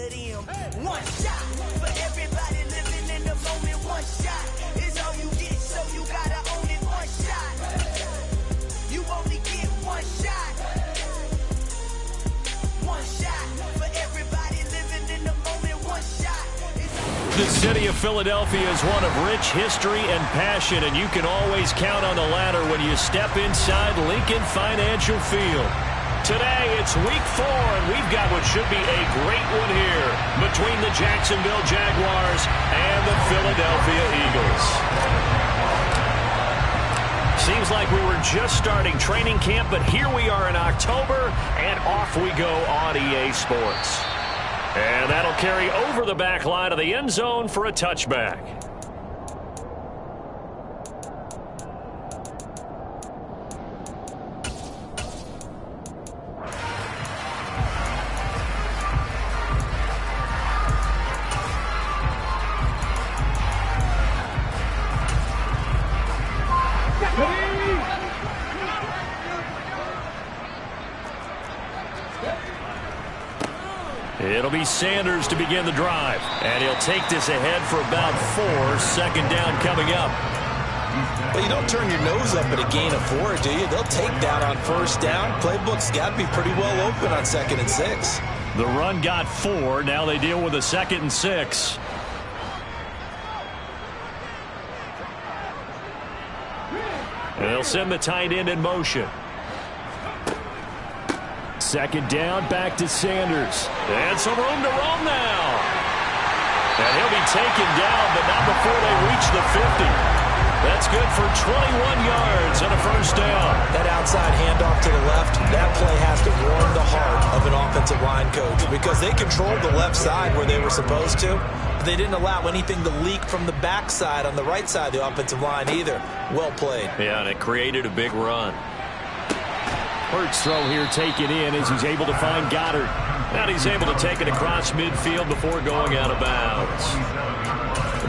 of them. One shot for everybody living in the moment. One shot is all you get, so you gotta own it. One shot, you only get one shot. One shot for everybody living in the moment. One shot. The city of Philadelphia is one of rich history and passion, and you can always count on the latter when you step inside Lincoln Financial Field. Today, it's week 4, and we've got what should be a great one here between the Jacksonville Jaguars and the Philadelphia Eagles. Seems like we were just starting training camp, but here we are in October, and off we go on EA Sports. And that'll carry over the back line of the end zone for a touchback. It'll be Sanders to begin the drive, and he'll take this ahead for about 4. Second down coming up. Well, you don't turn your nose up at a gain of 4, do you? They'll take that on first down. Playbook's got to be pretty well open on 2nd and 6. The run got 4. Now they deal with a 2nd and 6. And they'll send the tight end in motion. Second down, back to Sanders. And some room to roam now. And he'll be taken down, but not before they reach the 50. That's good for 21 yards and a first down. That outside handoff to the left, that play has to warm the heart of an offensive line coach because they controlled the left side where they were supposed to. But they didn't allow anything to leak from the backside on the right side of the offensive line either. Well played. Yeah, and it created a big run. Hurts throw here taken in as he's able to find Goddard. And he's able to take it across midfield before going out of bounds.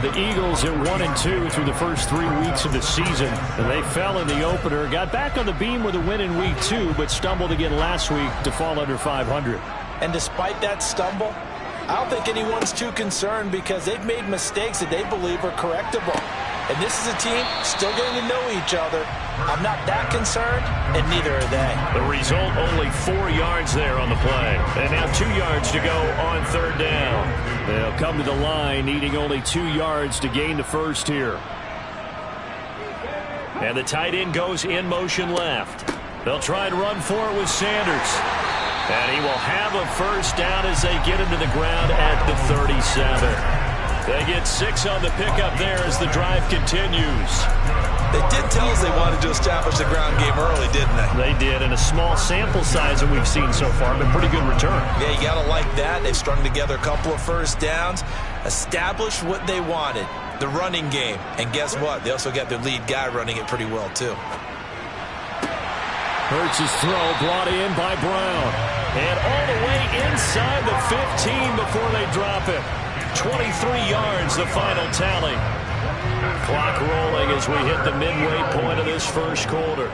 The Eagles at 1-2 through the first 3 weeks of the season. And they fell in the opener, got back on the beam with a win in week 2, but stumbled again last week to fall under 500. And despite that stumble, I don't think anyone's too concerned because they've made mistakes that they believe are correctable. And this is a team still getting to know each other. I'm not that concerned, and neither are they. The result, only 4 yards there on the play. And now 2 yards to go on third down. They'll come to the line, needing only 2 yards to gain the first here. And the tight end goes in motion left. They'll try and run for it with Sanders. And he will have a first down as they get him to the ground at the 37. They get 6 on the pickup there as the drive continues. They did tell us they wanted to establish the ground game early, didn't they? They did, and a small sample size that we've seen so far, but pretty good return. Yeah, you got to like that. They've strung together a couple of first downs, established what they wanted, the running game. And guess what? They also got their lead guy running it pretty well, too. Hurts' throw brought in by Brown. And all the way inside the 15 before they drop it. 23 yards, the final tally. Clock rolling as we hit the midway point of this first quarter.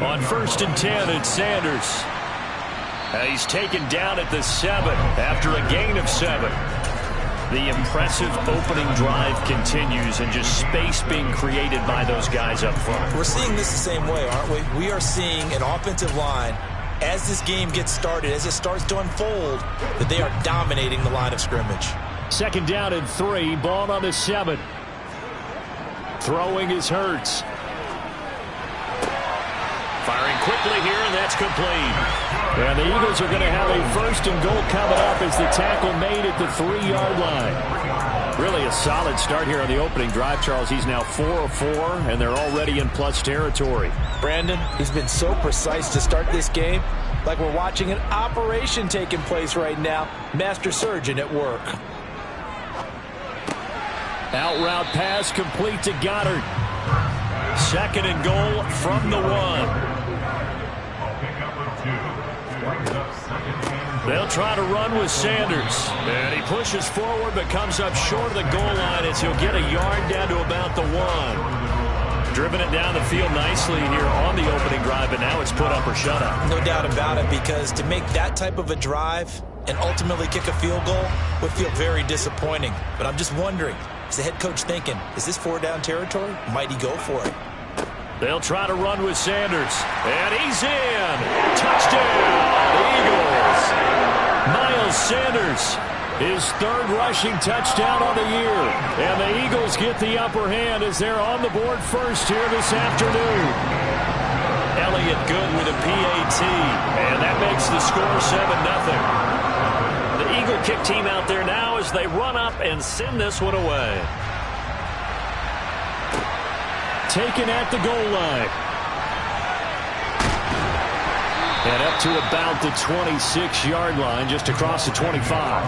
On 1st and 10, it's Sanders. He's taken down at the 7 after a gain of 7. The impressive opening drive continues and just space being created by those guys up front. We're seeing this the same way, aren't we? We are seeing an offensive line, as this game gets started, as it starts to unfold, that they are dominating the line of scrimmage. Second down and 3, ball on the 7. Throwing is Hurts. Firing quickly here, and that's complete. And the Eagles are going to have a 1st and goal coming up as the tackle made at the 3-yard line. Really a solid start here on the opening drive, Charles. He's now 4 of 4, and they're already in plus territory. Brandon, he's been so precise to start this game, like we're watching an operation taking place right now. Master surgeon at work. Out route pass complete to Goddard. 2nd and goal from the 1. They'll try to run with Sanders. And he pushes forward but comes up short of the goal line as he'll get a yard down to about the 1. Driven it down the field nicely here on the opening drive, but now it's put up or shut up. No doubt about it, because to make that type of a drive and ultimately kick a field goal would feel very disappointing. But I'm just wondering, is the head coach thinking, is this 4-down territory? Might he go for it? They'll try to run with Sanders. And he's in. Touchdown, Eagles. Miles Sanders, his third rushing touchdown on the year. And the Eagles get the upper hand as they're on the board first here this afternoon. Elliott good with a PAT. And that makes the score 7-0. The Eagle kick team out there now as they run up and send this one away. Taken at the goal line. And up to about the 26-yard line, just across the 25.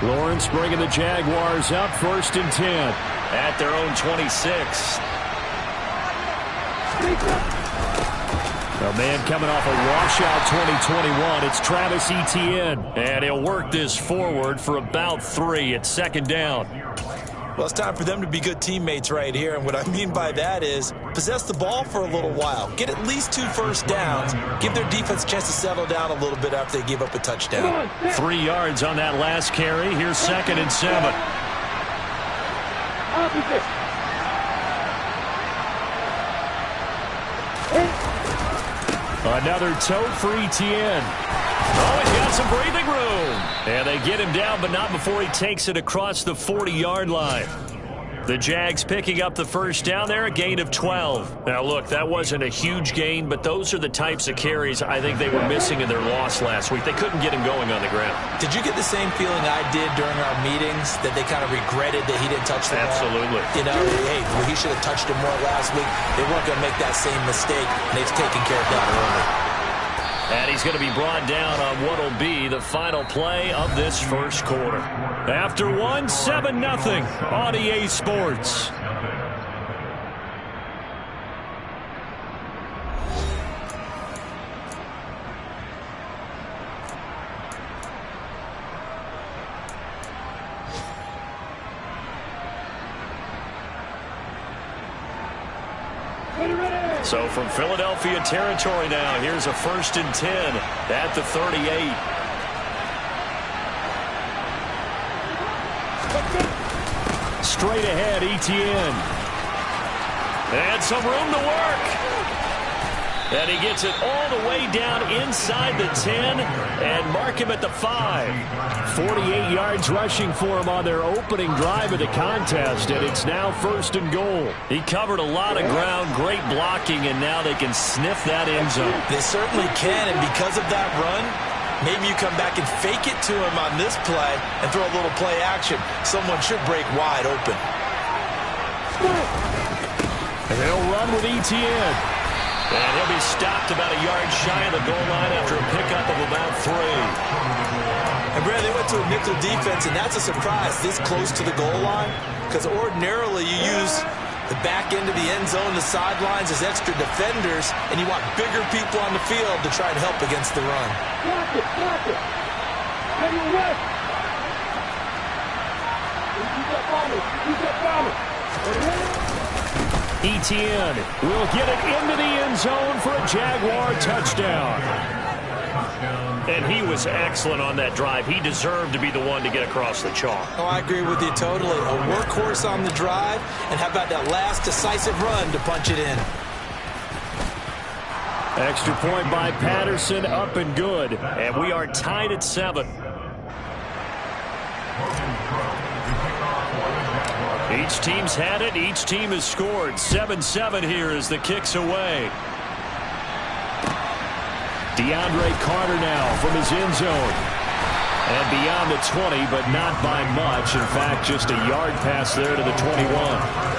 Lawrence bringing the Jaguars up 1st and 10 at their own 26. A man coming off a washout 2021. It's Travis Etienne. And he'll work this forward for about 3 at 2nd down. Well, it's time for them to be good teammates right here. And what I mean by that is possess the ball for a little while. Get at least 2 first downs. Give their defense a chance to settle down a little bit after they give up a touchdown. 3 yards on that last carry. Here's 2nd and 7. Another toe for Etienne. Oh, he's got some breathing room. And they get him down, but not before he takes it across the 40-yard line. The Jags picking up the first down there, a gain of 12. Now, look, that wasn't a huge gain, but those are the types of carries I think they were missing in their loss last week. They couldn't get him going on the ground. Did you get the same feeling I did during our meetings, that they kind of regretted that he didn't touch the ball? Absolutely. You know, hey, well, he should have touched it more last week. They weren't going to make that same mistake, and they've taken care of that early. And he's going to be brought down on what will be the final play of this first quarter. After 7-0 on EA Sports. So from Philadelphia territory now, here's a 1st and 10 at the 38. Straight ahead, Etienne. And some room to work. And he gets it all the way down inside the 10 and mark him at the 5. 48 yards rushing for him on their opening drive of the contest, and it's now 1st and goal. He covered a lot of ground, great blocking, and now they can sniff that end zone. They certainly can, and because of that run, maybe you come back and fake it to him on this play and throw a little play action. Someone should break wide open. And they'll run with Etienne. And he'll be stopped about a yard shy of the goal line after a pickup of about 3. And, Brad, they went to a nickel defense, and that's a surprise this close to the goal line, because ordinarily you use the back end of the end zone, the sidelines as extra defenders, and you want bigger people on the field to try and help against the run. Block it. Etienne will get it into the end zone for a Jaguar touchdown. And he was excellent on that drive. He deserved to be the one to get across the chalk. Oh, I agree with you totally. A workhorse on the drive, and how about that last decisive run to punch it in? Extra point by Patterson, up and good. And we are tied at 7. Each team's had it. Each team has scored. 7-7 here as the kick's away. DeAndre Carter now from his end zone. And beyond the 20, but not by much. In fact, just a yard pass there to the 21.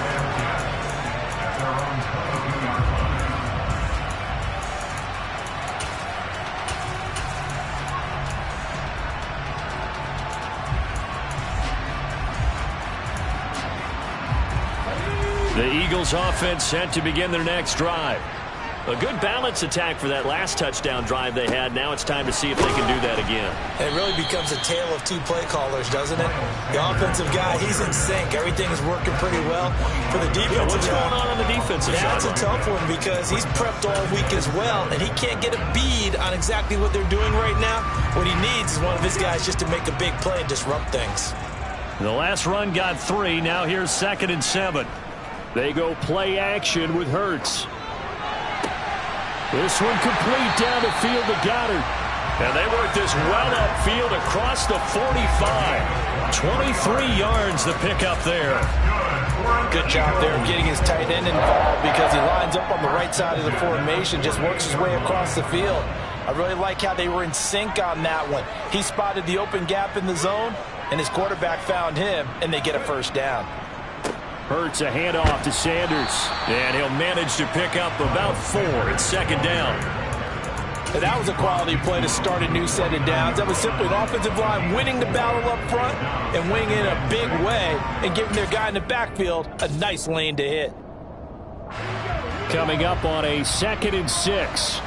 The Eagles offense set to begin their next drive. A good balance attack for that last touchdown drive they had. Now it's time to see if they can do that again. It really becomes a tale of two play callers, doesn't it? The offensive guy, he's in sync. Everything is working pretty well. For the defensive what's going on the defensive side? That's a tough one because he's prepped all week as well, and he can't get a bead on exactly what they're doing right now. What he needs is one of his guys just to make a big play and disrupt things. The last run got 3. Now here's 2nd and 7. They go play action with Hurts. This one complete down the field to Goddard. And they work this well upfield across the 45. 23 yards the pickup there. Good job there of getting his tight end involved because he lines up on the right side of the formation, just works his way across the field. I really like how they were in sync on that one. He spotted the open gap in the zone, and his quarterback found him, and they get a first down. Hurts a handoff to Sanders, and he'll manage to pick up about 4. It's 2nd down. And that was a quality play to start a new set of downs. That was simply an offensive line winning the battle up front and winning in a big way and giving their guy in the backfield a nice lane to hit. Coming up on a 2nd and 6.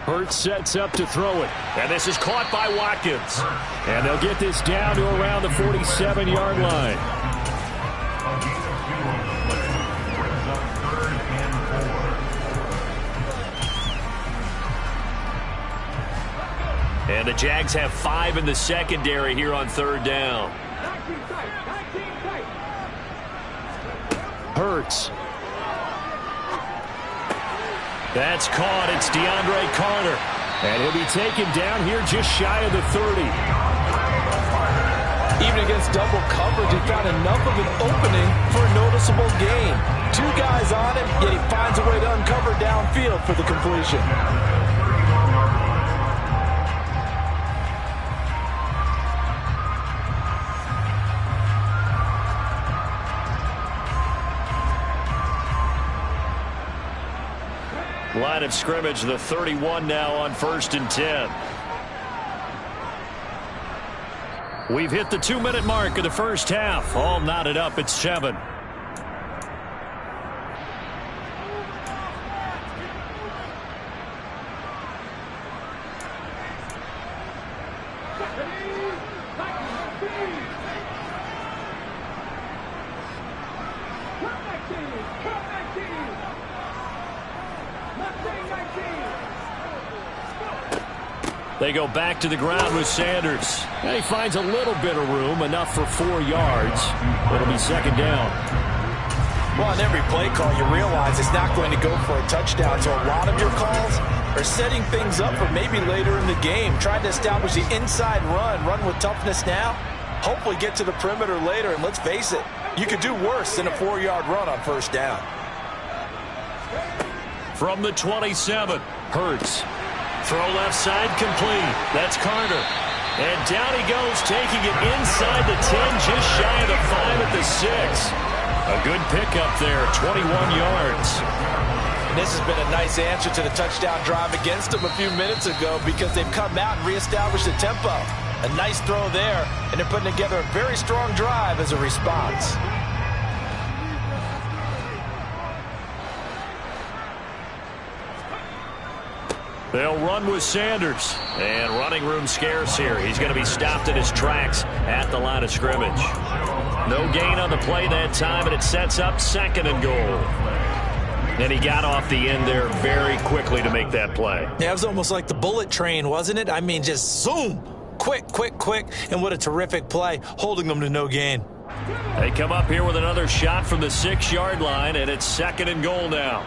Hurts sets up to throw it. And this is caught by Watkins. And they'll get this down to around the 47-yard line. And the Jags have 5 in the secondary here on 3rd down. Hurts. That's caught. It's DeAndre Carter. And he'll be taken down here just shy of the 30. Even against double coverage, he found enough of an opening for a noticeable gain. 2 guys on him, yet he finds a way to uncover downfield for the completion. Line of scrimmage, the 31 now on 1st and 10. We've hit the 2-minute mark of the first half. All knotted up at 7. They go back to the ground with Sanders. And he finds a little bit of room, enough for 4 yards. It'll be 2nd down. Well, on every play call, you realize it's not going to go for a touchdown. So a lot of your calls are setting things up for maybe later in the game, trying to establish the inside run with toughness now, hopefully get to the perimeter later. And let's face it, you could do worse than a 4-yard run on 1st down. From the 27, Hurts. Throw left side complete. That's Carter. And down he goes, taking it inside the 10, just shy of the 5 at the 6. A good pickup there, 21 yards. And this has been a nice answer to the touchdown drive against them a few minutes ago because they've come out and reestablished the tempo. A nice throw there, and they're putting together a very strong drive as a response. They'll run with Sanders. And running room scarce here. He's going to be stopped in his tracks at the line of scrimmage. No gain on the play that time, and it sets up 2nd and goal. And he got off the end there very quickly to make that play. Yeah, it was almost like the bullet train, wasn't it? I mean, just zoom. Quick, quick, quick. And what a terrific play, holding them to no gain. They come up here with another shot from the 6-yard line, and it's 2nd and goal now.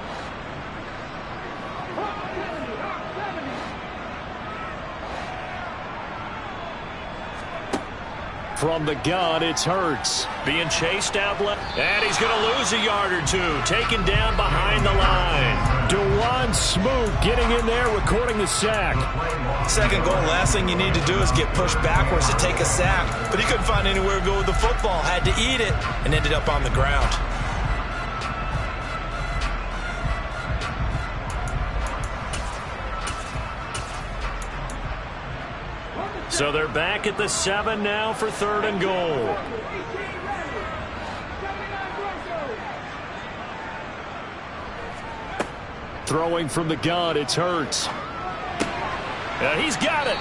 From the gun, it's Hurts. Being chased out left. And he's going to lose a yard or 2. Taken down behind the line. Dewan Smoot getting in there, recording the sack. 2nd goal, last thing you need to do is get pushed backwards to take a sack. But he couldn't find anywhere to go with the football. Had to eat it and ended up on the ground. So they're back at the 7 now for 3rd and goal. Throwing from the gun, it's Hurts. He's got it.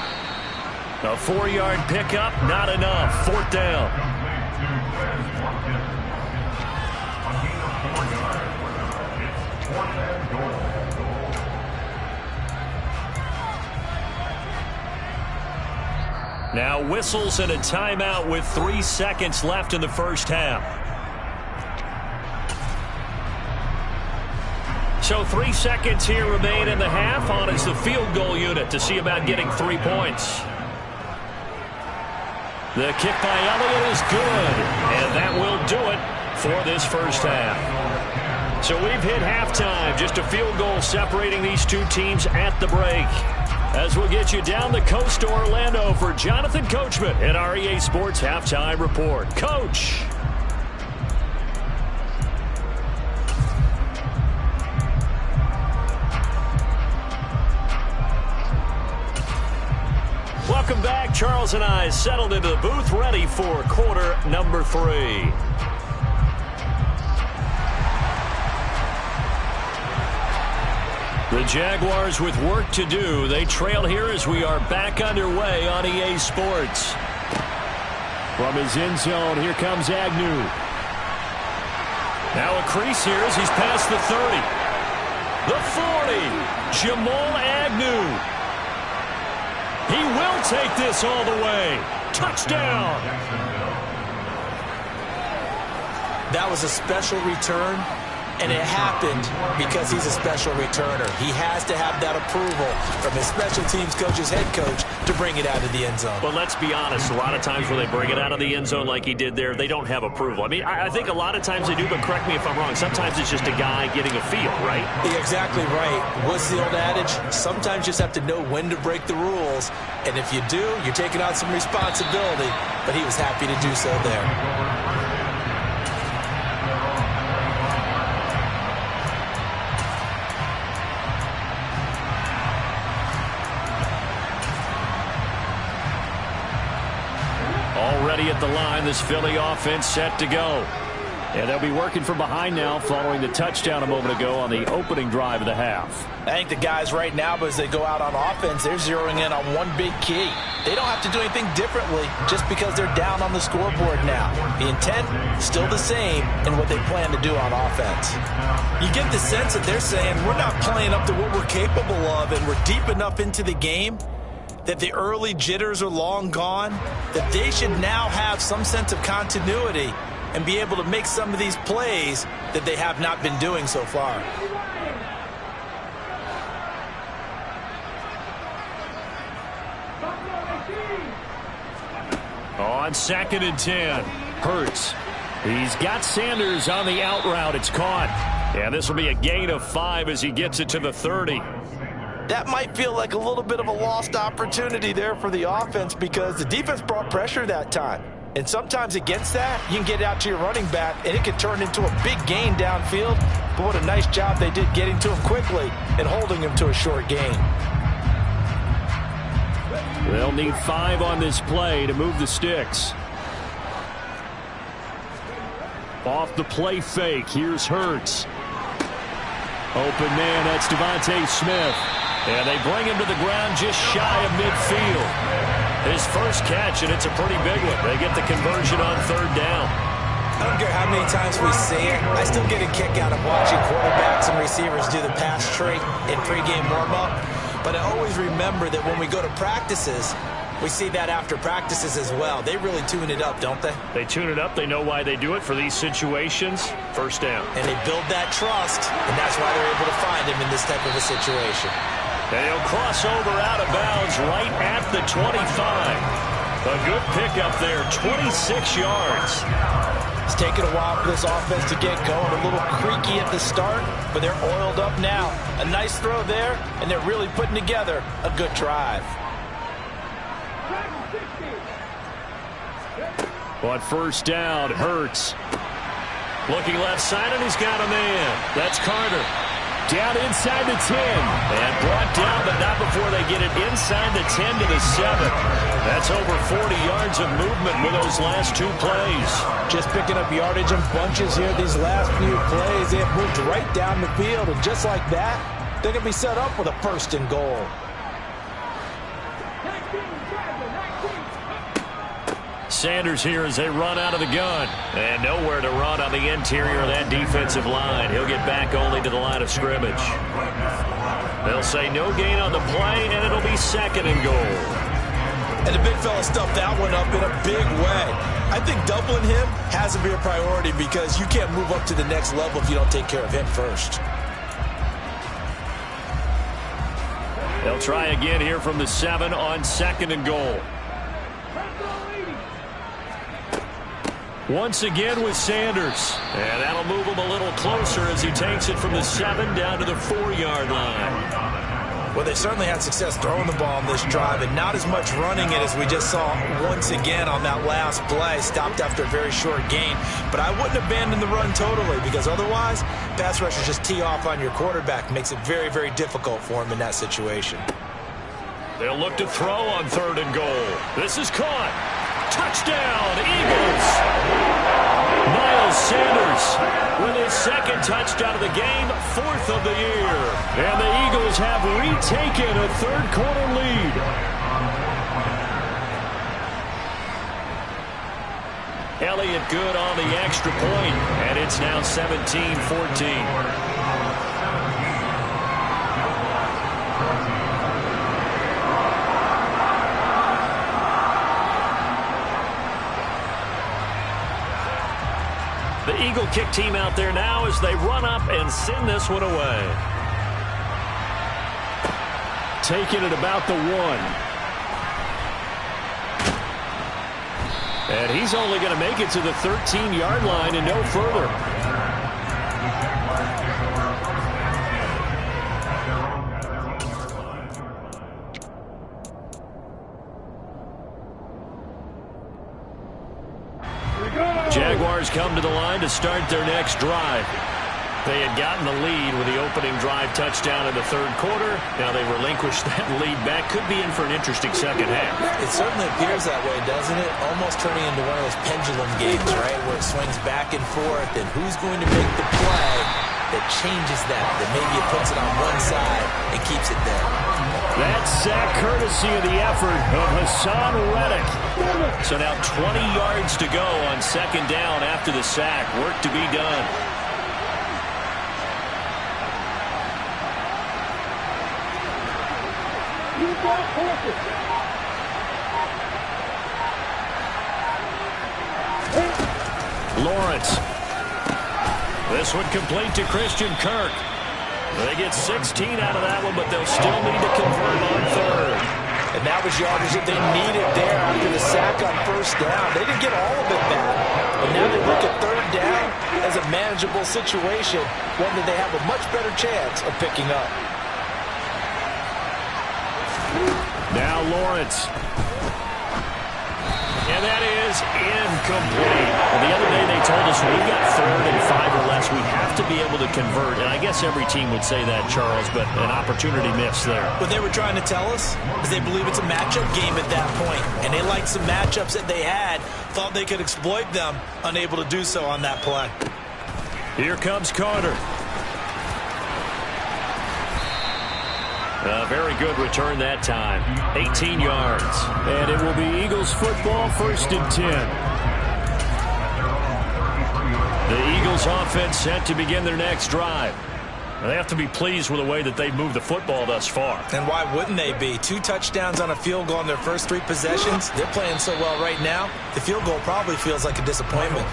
A 4-yard pickup, not enough. 4th down. Now whistles and a timeout with 3 seconds left in the first half. So 3 seconds here remain in the half. On is the field goal unit to see about getting 3 points. The kick by Elliott is good, and that will do it for this first half. So we've hit halftime, just a field goal separating these two teams at the break. As we'll get you down the coast to Orlando for Jonathan Coachman at our EA Sports Halftime Report. Coach. Welcome back. Charles and I settled into the booth, ready for quarter number 3. The Jaguars with work to do. They trail here as we are back underway on EA Sports. From his end zone, here comes Agnew. Now a crease here as he's past the 30. The 40. Jamal Agnew. He will take this all the way. Touchdown. That was a special return, and it happened because he's a special returner. He has to have that approval from his special teams coach's head coach to bring it out of the end zone. But let's be honest, a lot of times when they bring it out of the end zone like he did there, they don't have approval. I mean, I think a lot of times they do, but correct me if I'm wrong. Sometimes it's just a guy getting a feel, right? You're exactly right. What's the old adage? Sometimes you just have to know when to break the rules. And if you do, you're taking on some responsibility. But he was happy to do so there. Already at the line, this Philly offense set to go. And they'll be working from behind now following the touchdown a moment ago on the opening drive of the half. I think the guys right now, as they go out on offense, they're zeroing in on one big key. They don't have to do anything differently just because they're down on the scoreboard now. The intent, still the same in what they plan to do on offense. You get the sense that they're saying, we're not playing up to what we're capable of, and we're deep enough into the game that the early jitters are long gone, that they should now have some sense of continuity and be able to make some of these plays that they have not been doing so far. On 2nd and 10, Hurts. He's got Sanders on the out route. It's caught. And this will be a gain of 5 as he gets it to the 30. That might feel like a little bit of a lost opportunity there for the offense because the defense brought pressure that time. And sometimes against that, you can get out to your running back, and it can turn into a big gain downfield. But what a nice job they did getting to him quickly and holding him to a short gain. They'll need 5 on this play to move the sticks. Off the play fake, here's Hurts. Open man, that's Devontae Smith. And they bring him to the ground just shy of midfield. His first catch, and it's a pretty big one. They get the conversion on 3rd down. I don't care how many times we see it. I still get a kick out of watching quarterbacks and receivers do the pass tree in pregame warm-up. But I always remember that when we go to practices, we see that after practices as well. They really tune it up, don't they? They tune it up. They know why they do it for these situations. First down. And they build that trust, and that's why they're able to find him in this type of a situation. And he'll cross over out of bounds right at the 25. A good pickup there, 26 yards. It's taken a while for this offense to get going. A little creaky at the start, but they're oiled up now. A nice throw there, and they're really putting together a good drive. On 1st down, Hurts. Looking left side, and he's got a man. That's Carter. Down inside the 10. And brought down, but not before they get it inside the 10 to the 7. That's over 40 yards of movement with those last 2 plays. Just picking up yardage in bunches here these last few plays. They have moved right down the field, and just like that, They're going to be set up with a 1st and goal. Sanders here as they run out of the gun. And nowhere to run on the interior of that defensive line. He'll get back only to the line of scrimmage. They'll say no gain on the play, and it'll be 2nd and goal. And the big fella stuffed that one up in a big way. I think doubling him has to be a priority because you can't move up to the next level if you don't take care of him first. They'll try again here from the 7 on 2nd and goal. Once again with Sanders. And that'll move him a little closer as he takes it from the 7 down to the 4-yard line. Well, they certainly had success throwing the ball on this drive and not as much running it as we just saw once again on that last play. Stopped after a very short gain. But I wouldn't abandon the run totally because otherwise, pass rushers just tee off on your quarterback. Makes it very, very difficult for him in that situation. They'll look to throw on 3rd and goal. This is caught. Touchdown, Eagles! Miles Sanders with his 2nd touchdown of the game, 4th of the year. And the Eagles have retaken a 3rd-quarter lead. Elliott good on the extra point, and it's now 17-14. The Eagle kick team out there now as they run up and send this one away. Taking it about the 1. And he's only going to make it to the 13-yard line and no further. Jaguars come to the line to start their next drive. They had gotten the lead with the opening drive touchdown in the 3rd quarter. Now they relinquished that lead back. Could be in for an interesting second half. It certainly appears that way, doesn't it? Almost turning into one of those pendulum games, right, where it swings back and forth. And who's going to make the play that changes that maybe it puts it on one side and keeps it there? That sack courtesy of the effort of Hassan Reddick. So now 20 yards to go on 2nd down after the sack. Work to be done. Lawrence. This one complete to Christian Kirk. They get 16 out of that one, but they'll still need to convert on 3rd. And that was yardage that they needed there after the sack on 1st down. They didn't get all of it back. But now they look at 3rd down as a manageable situation, one that they have a much better chance of picking up. Now Lawrence. And that is incomplete. And the other day they told us when we got 3rd and 5 or less, we have to be able to convert. And I guess every team would say that, Charles, but an opportunity missed there. What they were trying to tell us is they believe it's a matchup game at that point. And they liked some matchups that they had, thought they could exploit them, unable to do so on that play. Here comes Carter. A very good return that time. 18 yards. And it will be Eagles football, 1st and 10. The Eagles offense set to begin their next drive. They have to be pleased with the way that they've moved the football thus far. And why wouldn't they be? 2 touchdowns on a field goal in their first 3 possessions. They're playing so well right now, the field goal probably feels like a disappointment.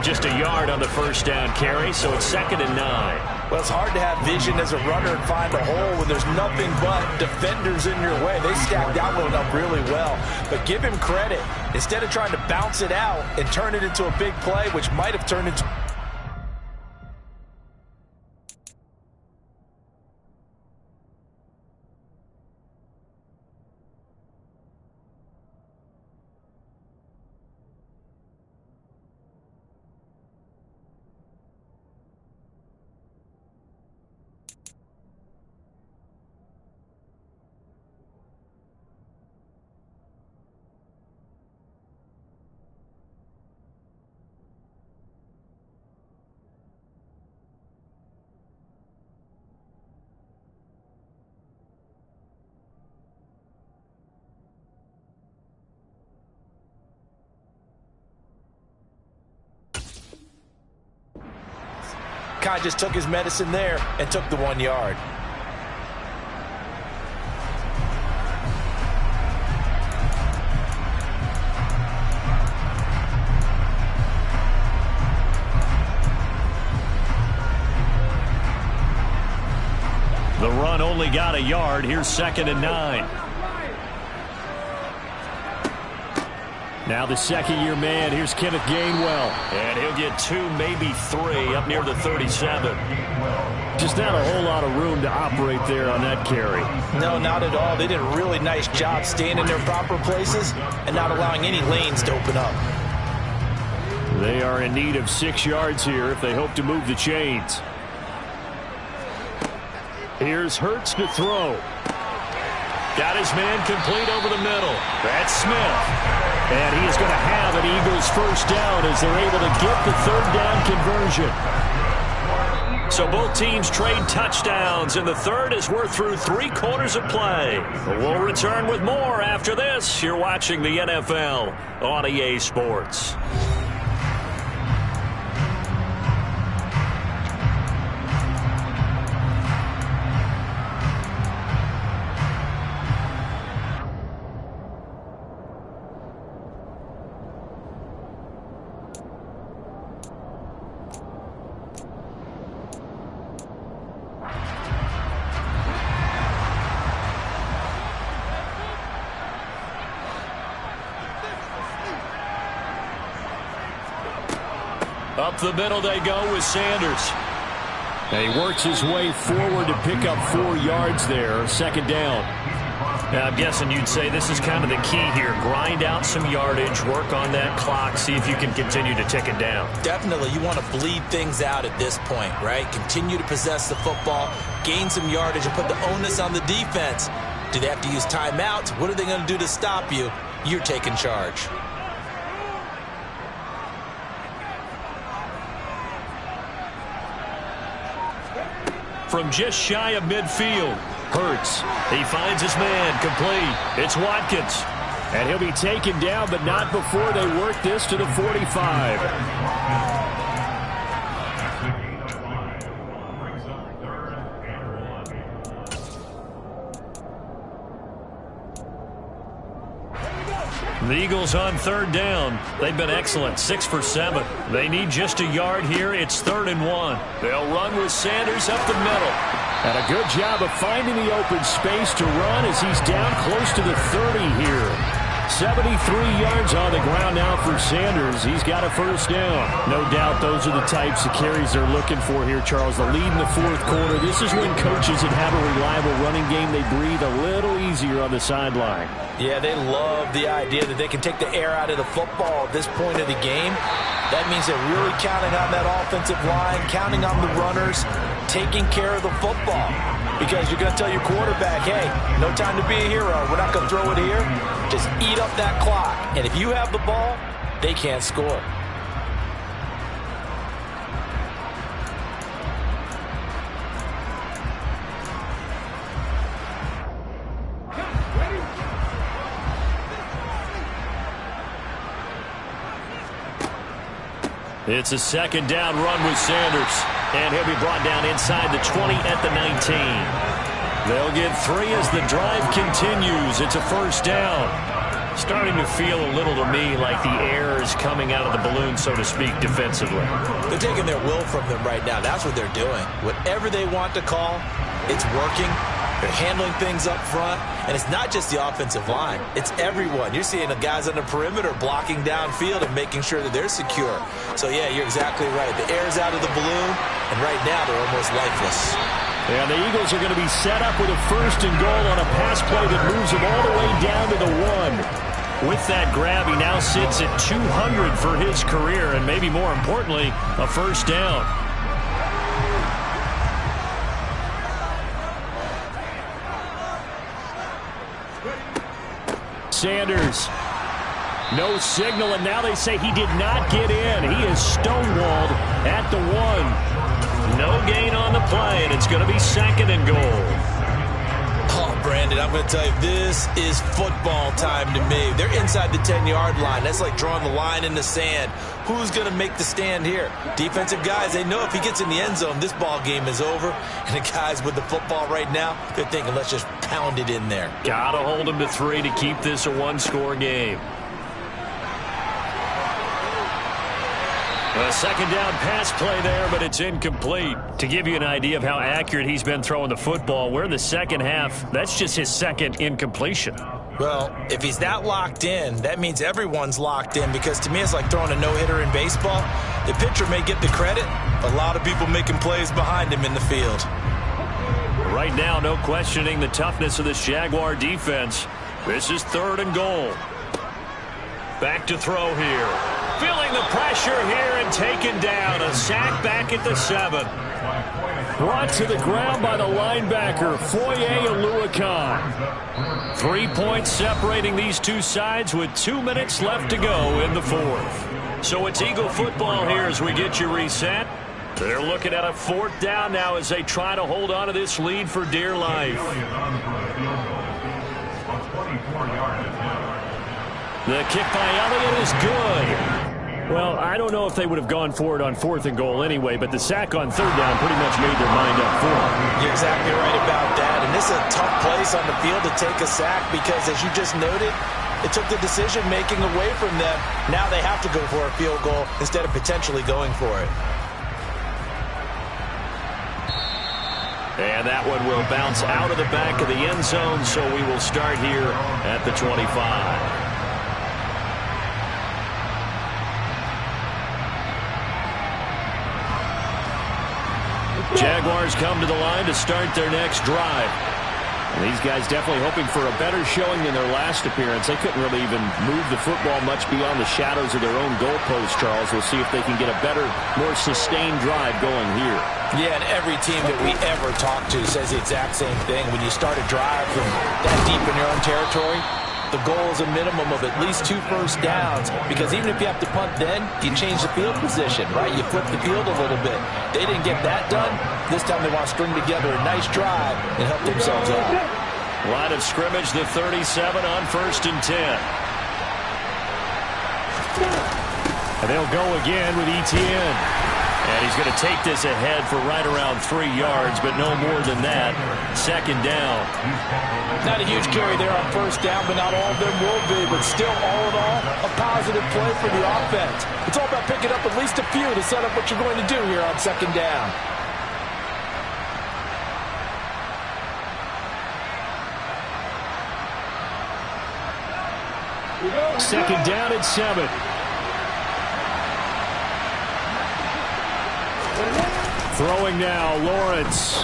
Just a yard on the 1st down carry, so it's 2nd and 9. Well, it's hard to have vision as a runner and find a hole when there's nothing but defenders in your way. They stacked that one up really well. But give him credit. Instead of trying to bounce it out and turn it into a big play, which might have turned into... kind of just took his medicine there and took the 1 yard. The run only got a yard. Here's 2nd and 9. Now the second-year man. Here's Kenneth Gainwell. And he'll get 2, maybe 3 up near the 37. Just not a whole lot of room to operate there on that carry. No, not at all. They did a really nice job staying in their proper places and not allowing any lanes to open up. They are in need of 6 yards here if they hope to move the chains. Here's Hurts to throw. Got his man complete over the middle. That's Smith. And he is going to have an Eagles first down as they're able to get the 3rd down conversion. So both teams trade touchdowns, and the third as we're through 3 quarters of play. We'll return with more after this. You're watching the NFL on EA Sports. Up the middle they go with Sanders. And he works his way forward to pick up 4 yards there. 2nd down. Now, I'm guessing you'd say this is kind of the key here. Grind out some yardage, work on that clock, see if you can continue to tick it down. Definitely. You want to bleed things out at this point, right? Continue to possess the football, gain some yardage, and put the onus on the defense. Do they have to use timeouts? What are they going to do to stop you? You're taking charge. From just shy of midfield, Hurts. He finds his man complete. It's Watkins. And he'll be taken down, but not before they work this to the 45. The Eagles on 3rd down. They've been excellent, 6 for 7. They need just a yard here. It's 3rd and 1. They'll run with Sanders up the middle. And a good job of finding the open space to run as he's down close to the 30 here. 73 yards on the ground now for Sanders. He's got a first down. No doubt those are the types of carries they're looking for here, Charles. The lead in the 4th quarter. This is when coaches that have a reliable running game, they breathe a little easier on the sideline. Yeah, they love the idea that they can take the air out of the football at this point of the game. That means they're really counting on that offensive line, counting on the runners, taking care of the football. Because you're going to tell your quarterback, hey, no time to be a hero. We're not going to throw it here. Just eat up that clock. And if you have the ball, they can't score. It's a 2nd down run with Sanders. And he'll be brought down inside the 20 at the 19. They'll get 3 as the drive continues. It's a first down. Starting to feel a little to me like the air is coming out of the balloon, so to speak, defensively. They're taking their will from them right now. That's what they're doing. Whatever they want to call, it's working. They're handling things up front. And it's not just the offensive line. It's everyone. You're seeing the guys on the perimeter blocking downfield and making sure that they're secure. So, yeah, you're exactly right. The air's out of the balloon, and right now they're almost lifeless. And the Eagles are going to be set up with a 1st and goal on a pass play that moves them all the way down to the 1. With that grab, he now sits at 200 for his career, and maybe more importantly, a first down. Sanders. No signal, and now they say he did not get in. He is stonewalled at the 1. No gain on the play, and it's going to be 2nd and goal. Oh, Brandon, I'm going to tell you, this is football time to me. They're inside the 10-yard line. That's like drawing the line in the sand. Who's going to make the stand here? Defensive guys, they know if he gets in the end zone, this ball game is over. And the guys with the football right now, they're thinking, let's just pound it in there. Got to hold him to 3 to keep this a one-score game. A second down pass play there, but it's incomplete. To give you an idea of how accurate he's been throwing the football, we're in the second half. That's just his second incompletion. Well, if he's that locked in, that means everyone's locked in, because to me it's like throwing a no-hitter in baseball. The pitcher may get the credit, but a lot of people making plays behind him in the field. Right now, no questioning the toughness of this Jaguar defense. This is 3rd and goal. Back to throw here. Feeling the pressure here and taken down. A sack back at the 7. Brought to the ground by the linebacker, Foye Oluokun. 3 points separating these two sides with 2 minutes left to go in the 4th. So it's Eagle football here as we get you reset. They're looking at a 4th down now as they try to hold on to this lead for dear life. The kick by Elliott is good. Well, I don't know if they would have gone for it on 4th and goal anyway, but the sack on 3rd down pretty much made their mind up for it. You're exactly right about that, and this is a tough place on the field to take a sack because, as you just noted, it took the decision-making away from them. Now they have to go for a field goal instead of potentially going for it. And that one will bounce out of the back of the end zone, so we will start here at the 25. Jaguars come to the line to start their next drive. And these guys definitely hoping for a better showing than their last appearance. They couldn't really even move the football much beyond the shadows of their own goalpost, Charles. We'll see if they can get a better, more sustained drive going here. Yeah, and every team that we ever talk to says the exact same thing. When you start a drive from that deep in your own territory, the goal is a minimum of at least 2 first downs, because even if you have to punt then, you change the field position, right? You flip the field a little bit. They didn't get that done. This time they want to string together a nice drive and help themselves out. Line of scrimmage, the 37 on 1st and 10. And they'll go again with Etienne. And he's going to take this ahead for right around 3 yards, but no more than that. 2nd down. Not a huge carry there on 1st down, but not all of them will be. But still, all in all, a positive play for the offense. It's all about picking up at least a few to set up what you're going to do here on 2nd down. Second down at 7. Throwing now, Lawrence.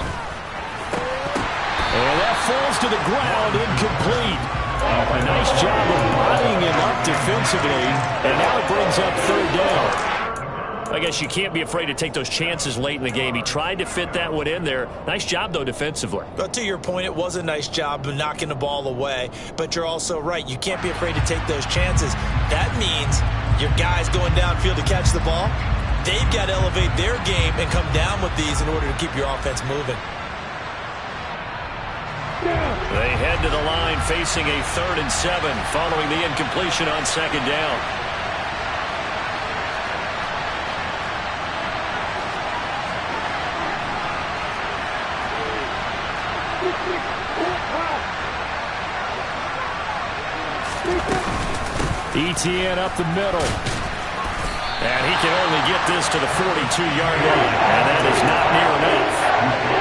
And that falls to the ground, incomplete. A nice job of bodying him up defensively, and now it brings up 3rd down. I guess you can't be afraid to take those chances late in the game. He tried to fit that one in there. Nice job, though, defensively. But to your point, it was a nice job of knocking the ball away. But you're also right. You can't be afraid to take those chances. That means your guys going downfield to catch the ball, they've got to elevate their game and come down with these in order to keep your offense moving. They head to the line facing a 3rd and 7 following the incompletion on 2nd down. Etienne up the middle. And he can only get this to the 42-yard line. And that is not near enough.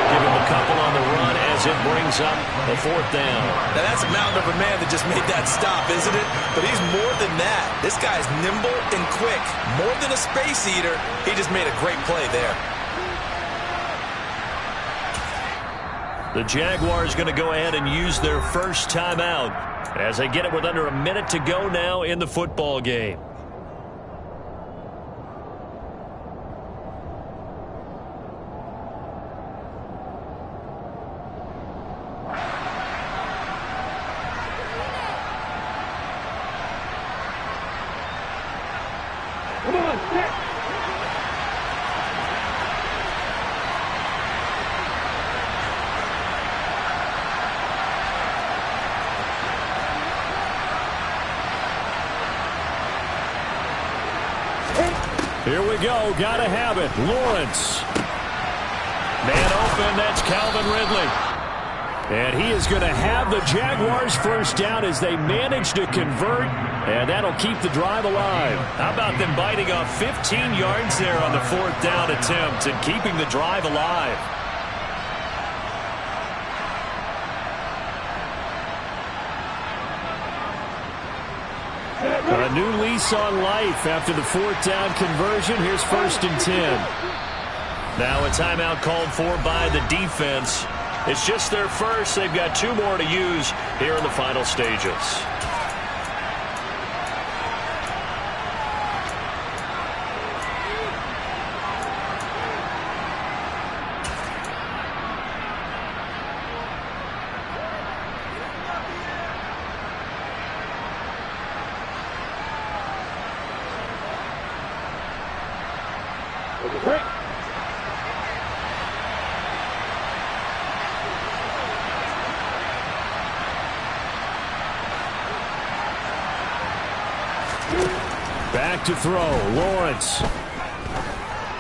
Give him a couple on the run as it brings up the 4th down. Now that's a mountain of a man that just made that stop, isn't it? But he's more than that. This guy's nimble and quick. More than a space eater. He just made a great play there. The Jaguars going to go ahead and use their first timeout as they get it with under a minute to go now in the football game. Here we go. Got to have it. Lawrence. Man open. That's Calvin Ridley. And he is going to have the Jaguars first down as they manage to convert. And that'll keep the drive alive. How about them biting off 15 yards there on the 4th down attempt and keeping the drive alive? A new lease on life after the 4th down conversion. Here's 1st and 10. Now a timeout called for by the defense. It's just their first. They've got 2 more to use here in the final stages. Back to throw. Lawrence.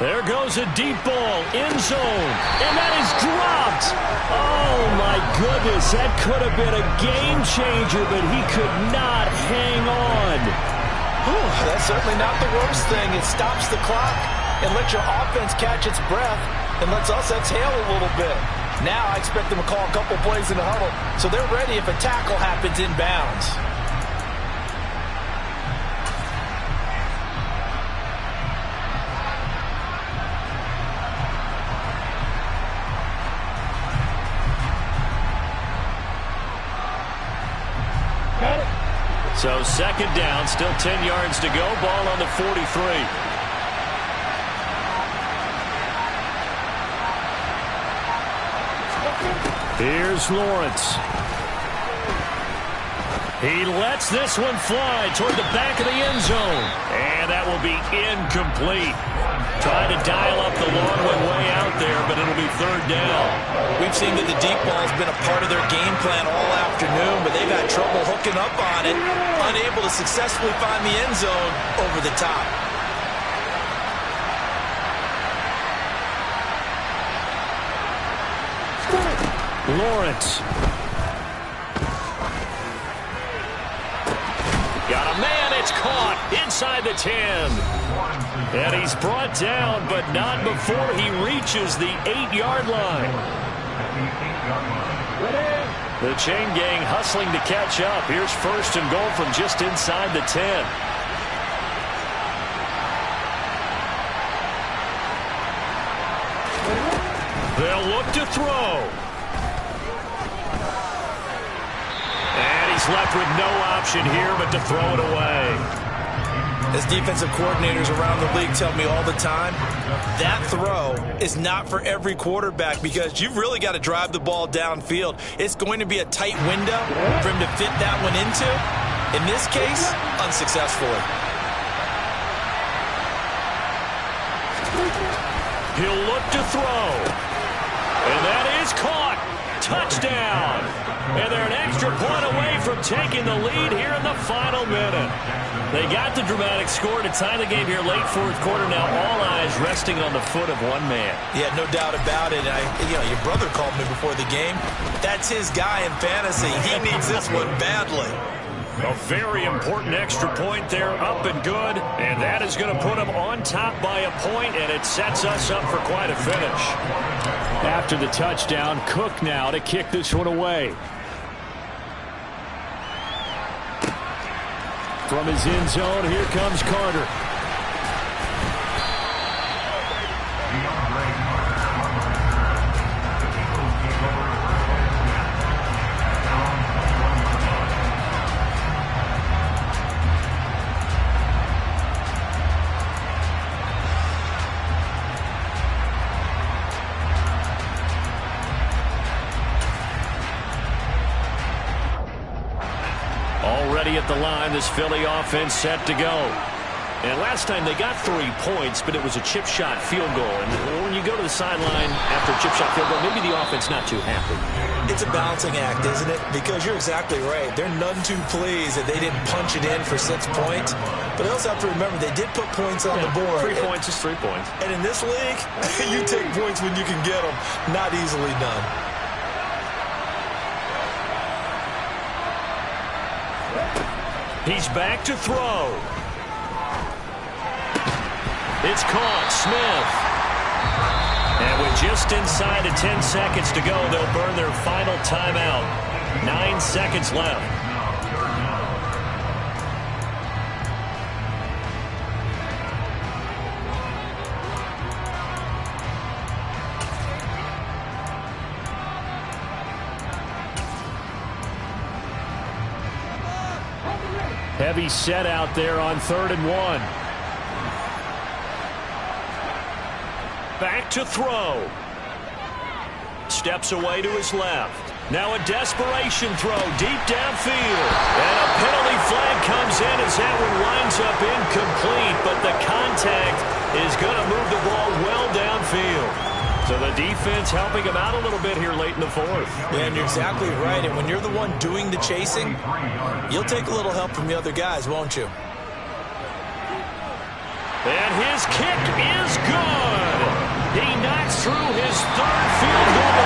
There goes a deep ball. End zone. And that is dropped. Oh, my goodness. That could have been a game changer, but he could not hang on. Whew, that's certainly not the worst thing. It stops the clock and lets your offense catch its breath and lets us exhale a little bit. Now I expect them to call a couple plays in the huddle so they're ready if a tackle happens inbounds. So 2nd down, still 10 yards to go. Ball on the 43. Here's Lawrence. He lets this one fly toward the back of the end zone. And that will be incomplete. Trying to dial up the long one way out there, but it'll be 3rd down. We've seen that the deep ball's been a part of their game plan all afternoon, but they've had trouble hooking up on it, unable to successfully find the end zone over the top. Lawrence. Got a man. It's caught inside the 10. And he's brought down, but not before he reaches the 8-yard line. The chain gang hustling to catch up. Here's 1st and goal from just inside the 10. They'll look to throw. And he's left with no option here but to throw it away. As defensive coordinators around the league tell me all the time, that throw is not for every quarterback because you've really got to drive the ball downfield. It's going to be a tight window for him to fit that one into. In this case, unsuccessfully. He'll look to throw. And that is caught. Touchdown. And they're an extra point away from taking the lead here in the final minute. They got the dramatic score to tie the game here late 4th quarter. Now all eyes resting on the foot of one man. Yeah, no doubt about it. Your brother called me before the game. That's his guy in fantasy. He needs this one badly. A very important extra point there, up and good. And that is going to put them on top by a point, and it sets us up for quite a finish. After the touchdown, Cook now to kick this one away. From his end zone, here comes Carter. Already at the line, this Philly offense set to go. And last time they got 3 points, but it was a chip shot field goal. And when you go to the sideline after a chip shot field goal, maybe the offense not too happy. It's a balancing act, isn't it? Because you're exactly right. They're none too pleased that they didn't punch it in for 6 points. But they also have to remember they did put points on the board. 3 points is 3 points. And in this league, you take points when you can get them. Not easily done. He's back to throw. It's caught. Smith. And with just inside of 10 seconds to go, they'll burn their final timeout. 9 seconds left. Heavy set out there on 3rd and 1. Back to throw. Steps away to his left. Now a desperation throw deep downfield. And a penalty flag comes in as that one winds up incomplete. But the contact is going to move the ball well downfield. So the defense helping him out a little bit here late in the 4th. Yeah, and you're exactly right. And when you're the one doing the chasing, you'll take a little help from the other guys, won't you? And his kick is good. He knocks through his 3rd field goal.